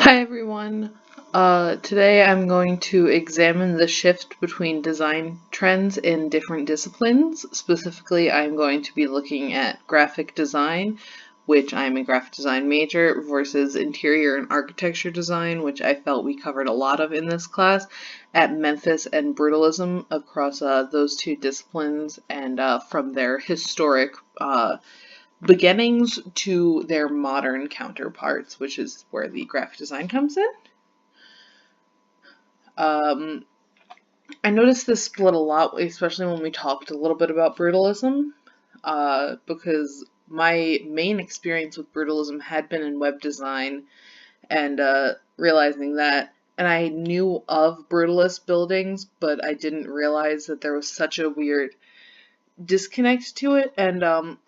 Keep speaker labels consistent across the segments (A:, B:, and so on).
A: Hi everyone. Today I'm going to examine the shift between design trends in different disciplines. Specifically, I'm going to be looking at graphic design, which I'm a graphic design major, versus interior and architecture design, which I felt we covered a lot of in this class, at Memphis and Brutalism across those two disciplines and from their historic beginnings to their modern counterparts, which is where the graphic design comes in. I noticed this split a lot, especially when we talked a little bit about brutalism, because my main experience with brutalism had been in web design, and realizing that, and I knew of brutalist buildings, but I didn't realize that there was such a weird disconnect to it, and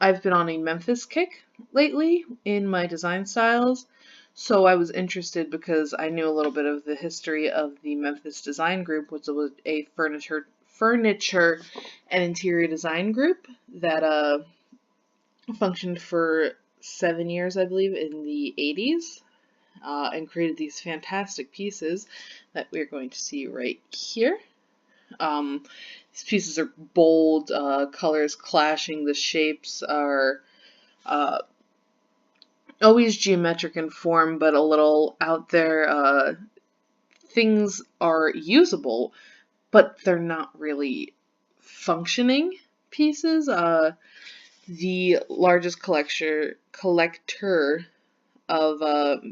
A: I've been on a Memphis kick lately in my design styles, so I was interested because I knew a little bit of the history of the Memphis Design Group, which was a furniture and interior design group that functioned for 7 years, I believe, in the 80s, and created these fantastic pieces that we're going to see right here. These pieces are bold, colors clashing, the shapes are always geometric in form, but a little out there. Things are usable, but they're not really functioning pieces. The largest collector of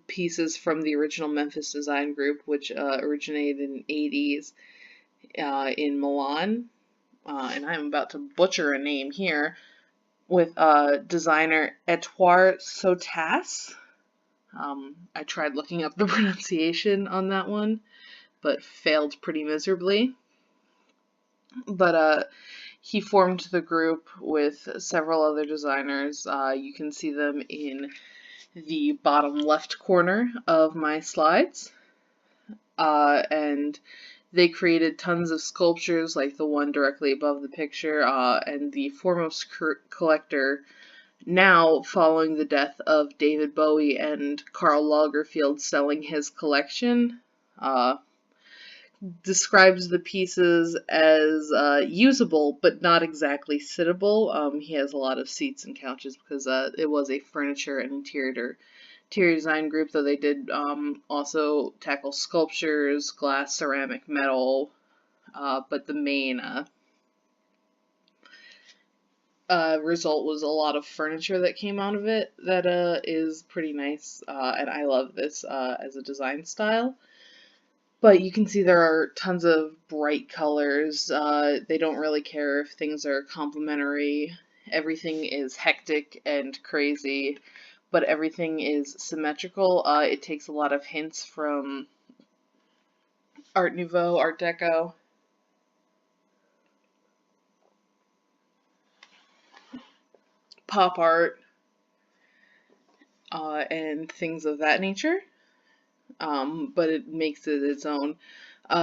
A: pieces from the original Memphis Design Group, which originated in the 80s in Milan, and I'm about to butcher a name here, with designer Édouard Sotas. I tried looking up the pronunciation on that one, but failed pretty miserably. But he formed the group with several other designers. You can see them in the bottom left corner of my slides. And they created tons of sculptures like the one directly above the picture, and the foremost collector now, following the death of David Bowie and Karl Lagerfeld selling his collection, describes the pieces as usable but not exactly sittable. He has a lot of seats and couches because it was a furniture and interior design group, though they did also tackle sculptures, glass, ceramic, metal, but the main result was a lot of furniture that came out of it that is pretty nice, and I love this as a design style. But you can see there are tons of bright colors. They don't really care if things are complementary. Everything is hectic and crazy, but everything is symmetrical. It takes a lot of hints from Art Nouveau, Art Deco, pop art, and things of that nature. But it makes it its own.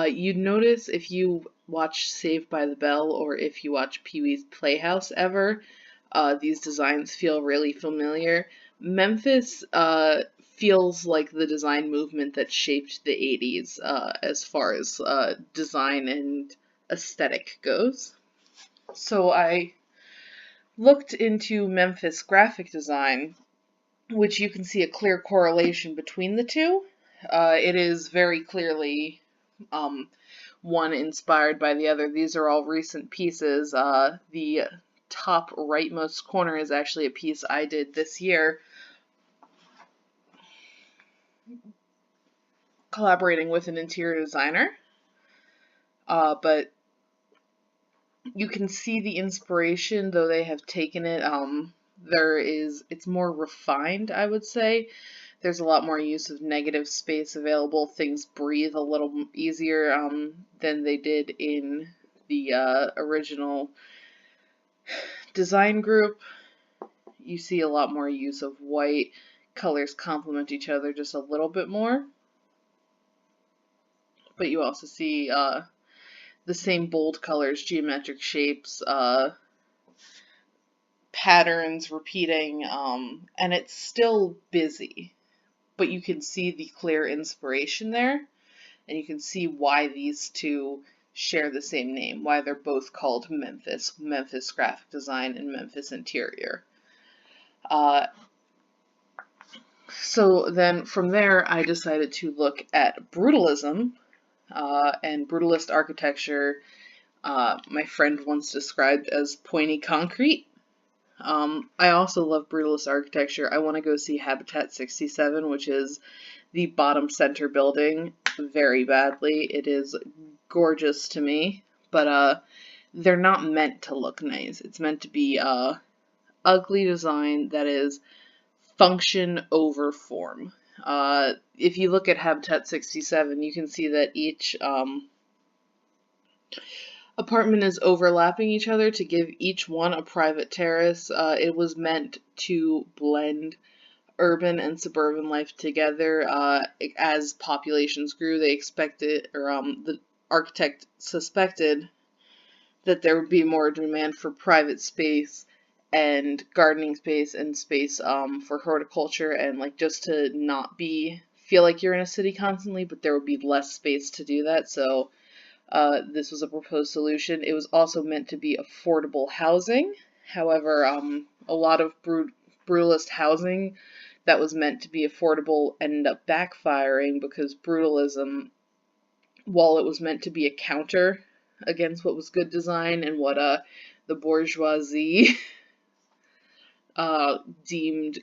A: You'd notice if you watch Saved by the Bell or if you watch Pee-wee's Playhouse ever, these designs feel really familiar. Memphis feels like the design movement that shaped the 80s as far as design and aesthetic goes. So I looked into Memphis graphic design, which you can see a clear correlation between the two. It is very clearly one inspired by the other. These are all recent pieces. The top rightmost corner is actually a piece I did this year, collaborating with an interior designer. But you can see the inspiration, though they have taken it. It's more refined, I would say. There's a lot more use of negative space available. Things breathe a little easier than they did in the original design group. You see a lot more use of white. Colors complement each other just a little bit more. But you also see the same bold colors, geometric shapes, patterns repeating, and it's still busy. but you can see the clear inspiration there, and you can see why these two share the same name, why they're both called Memphis, Memphis Graphic Design and Memphis Interior. So then from there, I decided to look at Brutalism and Brutalist architecture. My friend once described as pointy concrete. I also love Brutalist architecture. I want to go see Habitat 67, which is the bottom center building, very badly. It is gorgeous to me, but they're not meant to look nice. It's meant to be ugly design that is function over form. If you look at Habitat 67, you can see that each apartment is overlapping each other to give each one a private terrace. It was meant to blend urban and suburban life together. As populations grew, they expected, or the architect suspected, that there would be more demand for private space and gardening space and space for horticulture, and like just to not feel like you're in a city constantly, but there would be less space to do that. So this was a proposed solution. It was also meant to be affordable housing. However, a lot of brutalist housing that was meant to be affordable ended up backfiring because brutalism, while it was meant to be a counter against what was good design and what the bourgeoisie deemed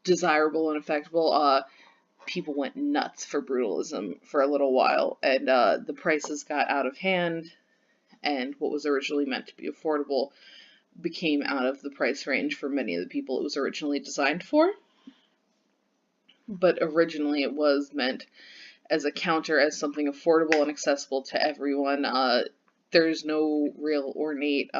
A: desirable and effectable, people went nuts for brutalism for a little while, and the prices got out of hand, and what was originally meant to be affordable became out of the price range for many of the people it was originally designed for. But originally it was meant as a counter, as something affordable and accessible to everyone. There's no real ornate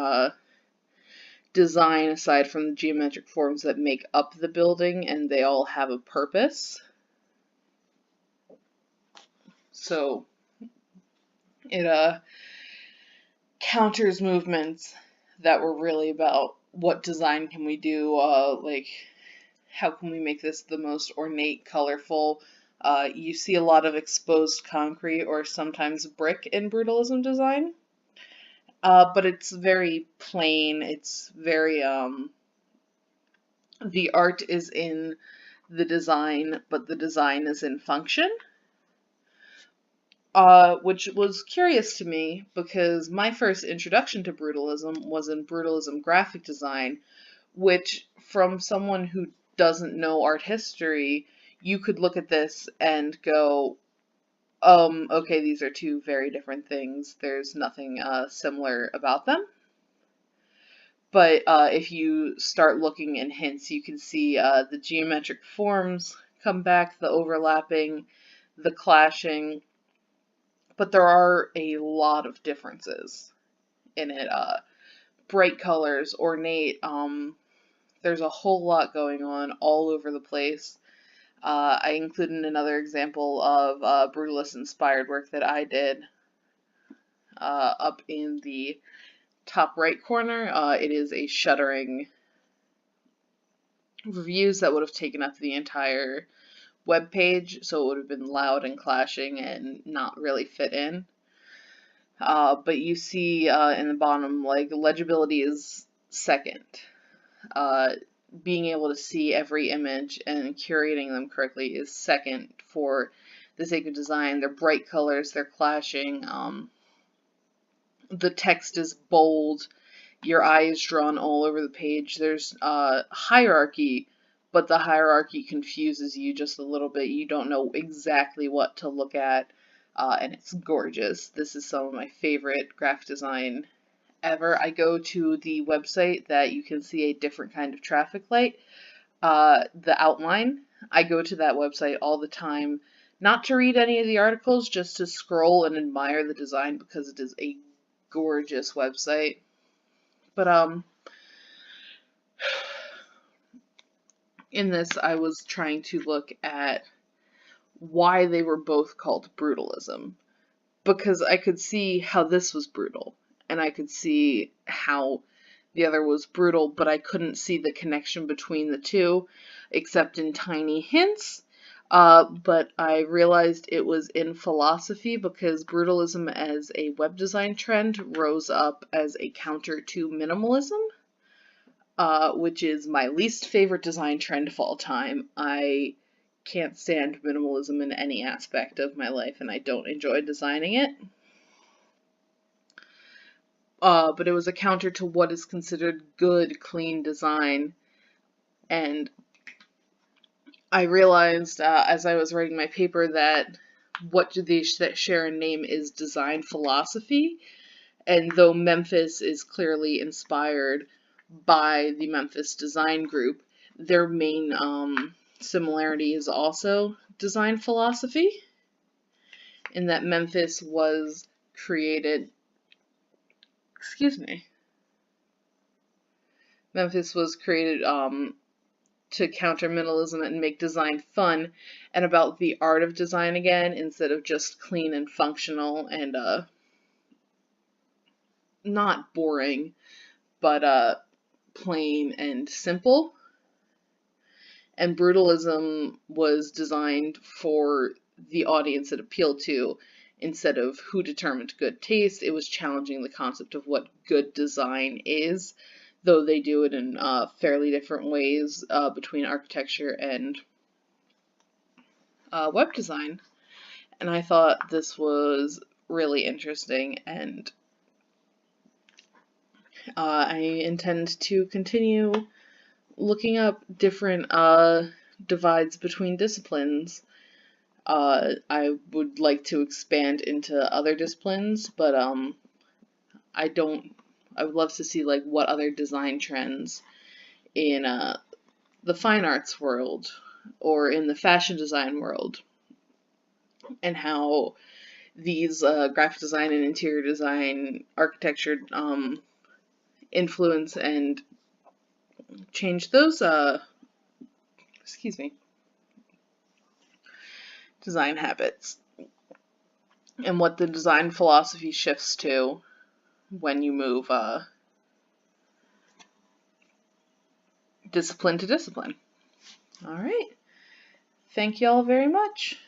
A: design aside from the geometric forms that make up the building, and they all have a purpose. So it counters movements that were really about what design can we do, like how can we make this the most ornate, colorful. You see a lot of exposed concrete or sometimes brick in brutalism design, but it's very plain. It's very the art is in the design, but the design is in function. Which was curious to me because my first introduction to brutalism was in brutalism graphic design, which, from someone who doesn't know art history, you could look at this and go, okay, these are two very different things. There's nothing similar about them. But if you start looking in hints, you can see the geometric forms come back, the overlapping, the clashing. But there are a lot of differences in it. Bright colors, ornate, there's a whole lot going on all over the place. I included another example of brutalist-inspired work that I did up in the top right corner. It is a shuttering reviews that would have taken up the entire web page, so it would have been loud and clashing and not really fit in. But you see in the bottom, like, legibility is second. Being able to see every image and curating them correctly is second for the sake of design. They're bright colors, they're clashing, the text is bold, your eye is drawn all over the page. There's hierarchy, but the hierarchy confuses you just a little bit. You don't know exactly what to look at, and it's gorgeous. This is some of my favorite graphic design ever. I go to the website that you can see a different kind of traffic light, the outline. I go to that website all the time, not to read any of the articles, just to scroll and admire the design because it is a gorgeous website. But in this, I was trying to look at why they were both called brutalism, because I could see how this was brutal, and I could see how the other was brutal, but I couldn't see the connection between the two, except in tiny hints. But I realized it was in philosophy because brutalism as a web design trend rose up as a counter to minimalism, which is my least favorite design trend of all time. I can't stand minimalism in any aspect of my life, and I don't enjoy designing it. But it was a counter to what is considered good, clean design, and I realized as I was writing my paper that what do they share in name is design philosophy, and though Memphis is clearly inspired by the Memphis Design Group, their main similarity is also design philosophy, in that Memphis was created, Memphis was created to counter minimalism and make design fun and about the art of design again, instead of just clean and functional and not boring, but plain and simple. And brutalism was designed for the audience it appealed to. Instead of who determined good taste, it was challenging the concept of what good design is, though they do it in fairly different ways between architecture and web design. And I thought this was really interesting, and I intend to continue looking up different divides between disciplines. I would like to expand into other disciplines, but I would love to see like what other design trends in the fine arts world or in the fashion design world, and how these graphic design and interior design architecture influence and change those design habits, and what the design philosophy shifts to when you move discipline to discipline. All right. Thank you all very much.